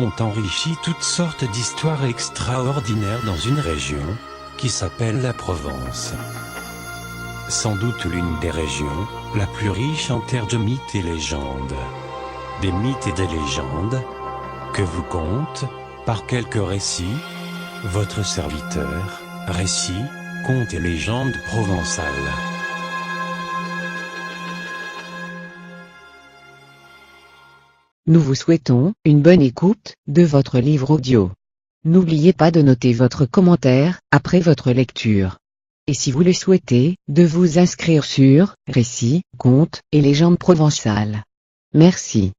ont enrichi toutes sortes d'histoires extraordinaires dans une région, qui s'appelle la Provence. Sans doute l'une des régions, la plus riche en terre de mythes et légendes. Des mythes et des légendes, que vous conte, par quelques récits, votre serviteur, récits, contes et légendes provençales. Nous vous souhaitons une bonne écoute de votre livre audio. N'oubliez pas de noter votre commentaire après votre lecture. Et si vous le souhaitez, de vous inscrire sur Récits, contes et légendes provençales. Merci.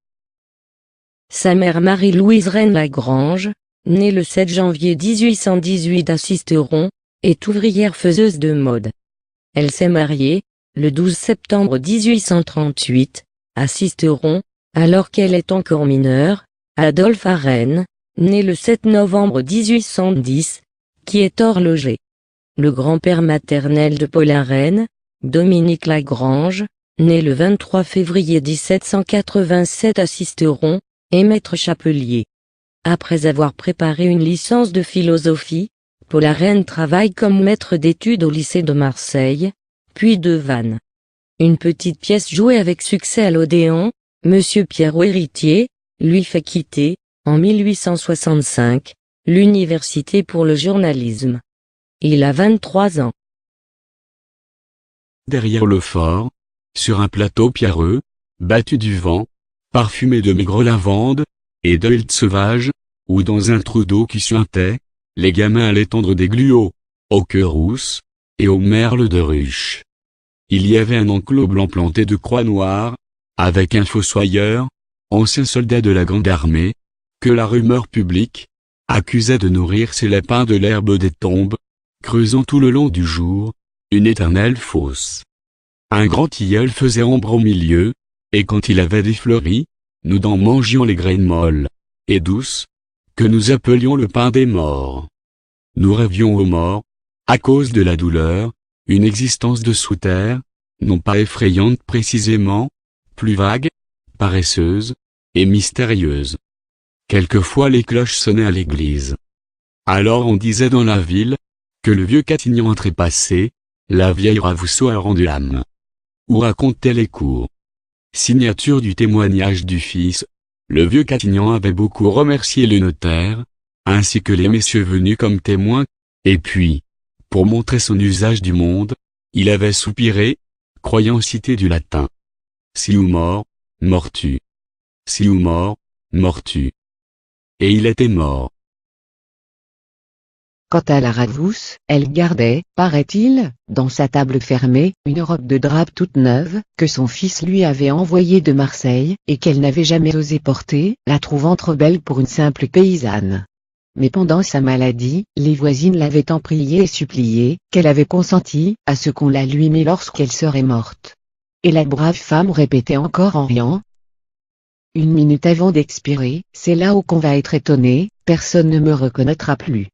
Sa mère Marie-Louise Reine Lagrange, née le 7 janvier 1818 à Sisteron, est ouvrière faiseuse de mode. Elle s'est mariée, le 12 septembre 1838, à Sisteron, alors qu'elle est encore mineure, à Adolphe Arène, né le 7 novembre 1810, qui est horloger. Le grand-père maternel de Paul Arène, Dominique Lagrange, né le 23 février 1787 à Sisteron, est maître chapelier. Après avoir préparé une licence de philosophie, Paul Arène travaille comme maître d'études au lycée de Marseille, puis de Vannes. Une petite pièce jouée avec succès à l'Odéon, Monsieur Pierrot Héritier, lui fait quitter, en 1865, l'université pour le journalisme. Il a 23 ans. Derrière le fort, sur un plateau pierreux, battu du vent, parfumé de maigre lavande, et d'huile sauvage, ou dans un trou d'eau qui suintait, les gamins allaient tendre des gluaux, aux queues rousses, et aux merles de ruche. Il y avait un enclos blanc planté de croix noires, avec un fossoyeur, ancien soldat de la Grande Armée, que la rumeur publique accusait de nourrir ses lapins de l'herbe des tombes, creusant tout le long du jour une éternelle fosse. Un grand tilleul faisait ombre au milieu, et quand il avait défleuri, nous en mangions les graines molles et douces, que nous appelions le pain des morts. Nous rêvions aux morts, à cause de la douleur, une existence de sous-terre, non pas effrayante précisément, plus vague, paresseuse, et mystérieuse. Quelquefois les cloches sonnaient à l'église. Alors on disait dans la ville, que le vieux Catignan entrait passé, la vieille Ravousseau a rendu l'âme. Ou racontait les cours. Signature du témoignage du fils, le vieux Catignan avait beaucoup remercié le notaire, ainsi que les messieurs venus comme témoins, et puis, pour montrer son usage du monde, il avait soupiré, croyant citer du latin. Si ou mort, mortu. Si ou mort, mortu. Et il était mort. Quant à la Ravousse, elle gardait, paraît-il, dans sa table fermée, une robe de drap toute neuve, que son fils lui avait envoyée de Marseille, et qu'elle n'avait jamais osé porter, la trouvant trop belle pour une simple paysanne. Mais pendant sa maladie, les voisines l'avaient tant priée et suppliée, qu'elle avait consenti à ce qu'on la lui mît lorsqu'elle serait morte. Et la brave femme répétait encore en riant. Une minute avant d'expirer, c'est là où qu'on va être étonné, personne ne me reconnaîtra plus.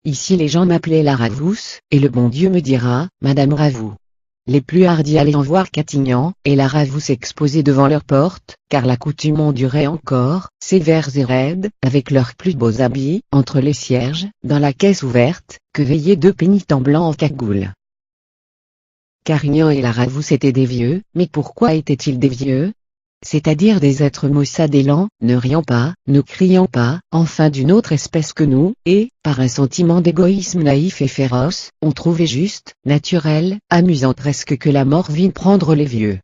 Ici les gens m'appelaient la Ravousse, et le bon Dieu me dira, Madame Ravoux. Les plus hardis allaient en voir Catignan, et la Ravousse exposée devant leur porte, car la coutume en durait encore, sévères et raides, avec leurs plus beaux habits, entre les cierges, dans la caisse ouverte, que veillaient deux pénitents blancs en cagoule. Carignan et la Ravousse étaient des vieux, mais pourquoi étaient-ils des vieux? C'est-à-dire des êtres maussades et lents, ne riant pas, ne criant pas, enfin d'une autre espèce que nous, et, par un sentiment d'égoïsme naïf et féroce, on trouvait juste, naturel, amusant presque que la mort vînt prendre les vieux.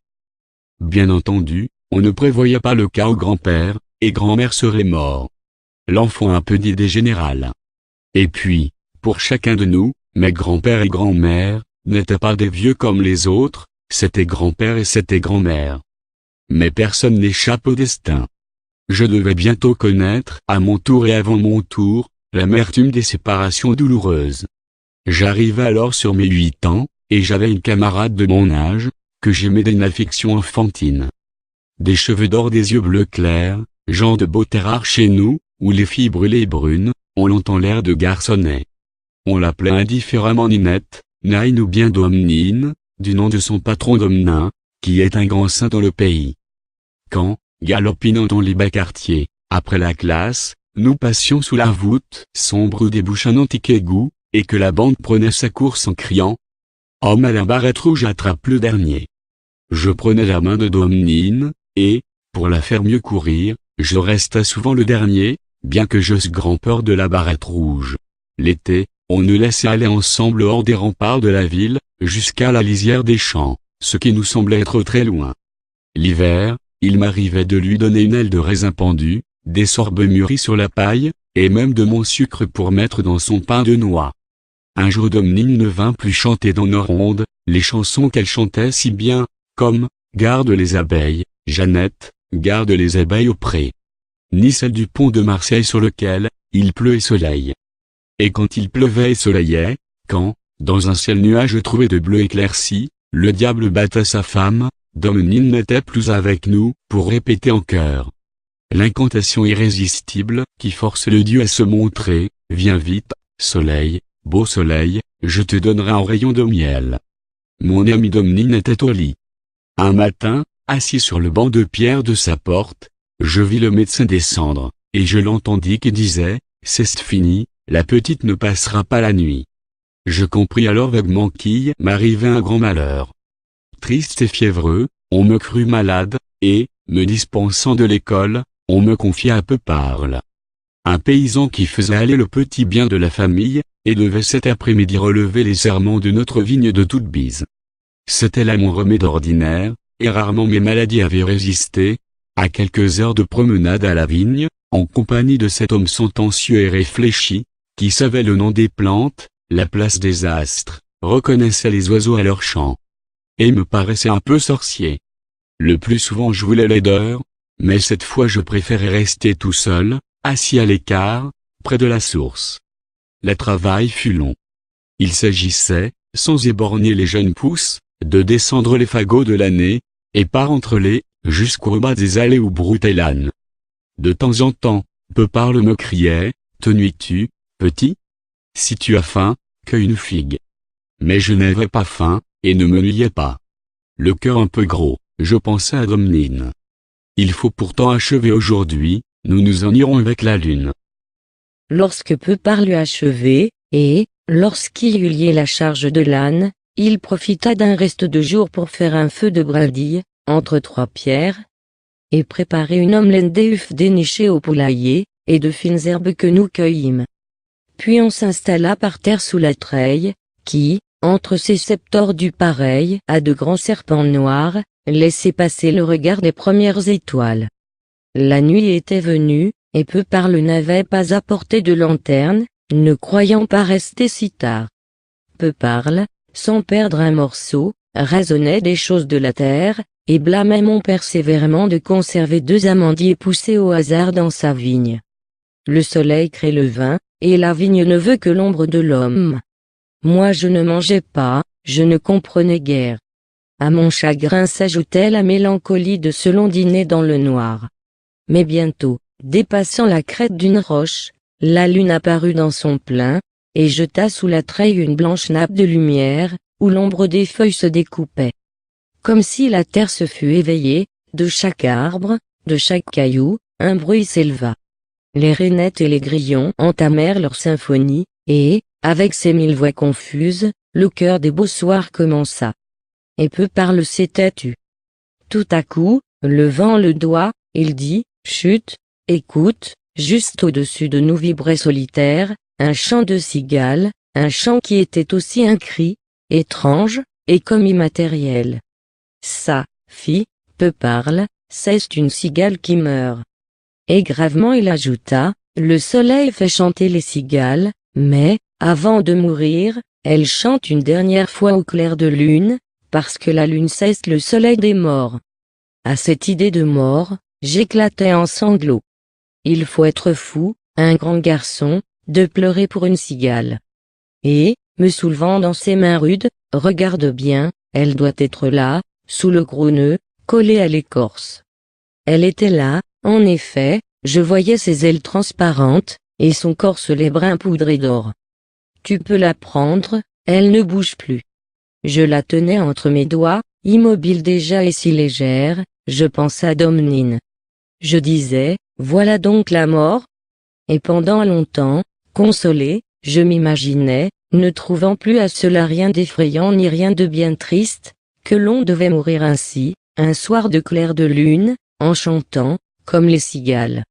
Bien entendu, on ne prévoyait pas le cas où grand-père et grand-mère seraient morts. L'enfant a un peu d'idée générale. Et puis, pour chacun de nous, mes grands-père et grand-mère n'étaient pas des vieux comme les autres, c'était grand-père et c'était grand-mère. Mais personne n'échappe au destin. Je devais bientôt connaître, à mon tour et avant mon tour, l'amertume des séparations douloureuses. J'arrivais alors sur mes 8 ans, et j'avais une camarade de mon âge, que j'aimais d'une affection enfantine. Des cheveux d'or, des yeux bleus clairs, genre de beauté rare chez nous, où les filles brûlées et brunes, ont longtemps l'air de garçonnet. On l'appelait indifféremment Ninette, Naïn ou bien Domnine, du nom de son patron Domnin, qui est un grand saint dans le pays. Quand, galopinant dans les bas quartiers, après la classe, nous passions sous la voûte sombre où débouche un antique égout, et que la bande prenait sa course en criant « Homme à la barrette rouge attrape le dernier !» Je prenais la main de Domnine, et, pour la faire mieux courir, je restais souvent le dernier, bien que j'eusse grand peur de la barrette rouge. L'été, on nous laissait aller ensemble hors des remparts de la ville, jusqu'à la lisière des champs, ce qui nous semblait être très loin. L'hiver, il m'arrivait de lui donner une aile de raisin pendu, des sorbes mûris sur la paille, et même de mon sucre pour mettre dans son pain de noix. Un jour Domnine ne vint plus chanter dans nos rondes, les chansons qu'elle chantait si bien, comme « Garde les abeilles, Jeannette, garde les abeilles au pré », ni celle du pont de Marseille sur lequel il pleut et soleil. Et quand il pleuvait et soleillait, quand, dans un ciel nuage trouvé de bleu éclairci, le diable battait sa femme, Domnine n'était plus avec nous, pour répéter en chœur l'incantation irrésistible qui force le Dieu à se montrer, viens vite, soleil, beau soleil, je te donnerai un rayon de miel. Mon ami Domnine était au lit. Un matin, assis sur le banc de pierre de sa porte, je vis le médecin descendre, et je l'entendis qui disait, c'est fini, la petite ne passera pas la nuit. Je compris alors vaguement qu'il m'arrivait un grand malheur. Triste et fiévreux, on me crut malade, et, me dispensant de l'école, on me confia à Peuparle. Un paysan qui faisait aller le petit bien de la famille, et devait cet après-midi relever les serments de notre vigne de toute bise. C'était là mon remède ordinaire, et rarement mes maladies avaient résisté, à quelques heures de promenade à la vigne, en compagnie de cet homme sentencieux et réfléchi, qui savait le nom des plantes, la place des astres, reconnaissait les oiseaux à leur chant, et me paraissait un peu sorcier. Le plus souvent je voulais laideur, mais cette fois je préférais rester tout seul, assis à l'écart, près de la source. Le travail fut long. Il s'agissait, sans éborgner les jeunes pousses, de descendre les fagots de l'année, et par entre les, jusqu'au bas des allées où broutait l'âne. De temps en temps, Peuparle me criait, te nuis-tu, petit? Si tu as faim, cueille une figue. Mais je n'avais pas faim, et ne me nuyais pas. Le cœur un peu gros, je pensais à Domnine. Il faut pourtant achever aujourd'hui, nous nous en irons avec la lune. Lorsque Peuparle eut achevé, et, lorsqu'il eut lié la charge de l'âne, il profita d'un reste de jour pour faire un feu de brindilles, entre trois pierres, et préparer une omelette d'œufs dénichés au poulailler, et de fines herbes que nous cueillîmes. Puis on s'installa par terre sous la treille, qui, entre ses sept tordus pareils à de grands serpents noirs, laissait passer le regard des premières étoiles. La nuit était venue, et Peuparle n'avait pas apporté de lanterne, ne croyant pas rester si tard. Peuparle, sans perdre un morceau, raisonnait des choses de la terre, et blâmait mon père sévèrement de conserver 2 amandiers poussés au hasard dans sa vigne. Le soleil crée le vin, et la vigne ne veut que l'ombre de l'homme. Moi je ne mangeais pas, je ne comprenais guère. À mon chagrin s'ajoutait la mélancolie de ce long dîner dans le noir. Mais bientôt, dépassant la crête d'une roche, la lune apparut dans son plein, et jeta sous la treille une blanche nappe de lumière, où l'ombre des feuilles se découpait. Comme si la terre se fût éveillée, de chaque arbre, de chaque caillou, un bruit s'éleva. Les rainettes et les grillons entamèrent leur symphonie, et, avec ces 1000 voix confuses, le chœur des beaux soirs commença. Et Peuparle s'était tu. Tout à coup, levant le doigt, il dit, chut, écoute, juste au-dessus de nous vibrait solitaire, un chant de cigale, un chant qui était aussi un cri, étrange, et comme immatériel. Ça, fit, Peuparle, c'est une cigale qui meurt. Et gravement il ajouta, le soleil fait chanter les cigales, mais, avant de mourir, elle chante une dernière fois au clair de lune, parce que la lune cesse le soleil des morts. À cette idée de mort, j'éclatai en sanglots. Il faut être fou, un grand garçon, de pleurer pour une cigale. Et, me soulevant dans ses mains rudes, regarde bien, elle doit être là, sous le gros nœud, collée à l'écorce. Elle était là, en effet, je voyais ses ailes transparentes, et son corps les brins poudrés d'or. Tu peux la prendre, elle ne bouge plus. Je la tenais entre mes doigts, immobile déjà et si légère, je pensais à Domnine. Je disais, voilà donc la mort. Et pendant longtemps, consolé, je m'imaginais, ne trouvant plus à cela rien d'effrayant ni rien de bien triste, que l'on devait mourir ainsi, un soir de clair de lune, en chantant, comme les cigales.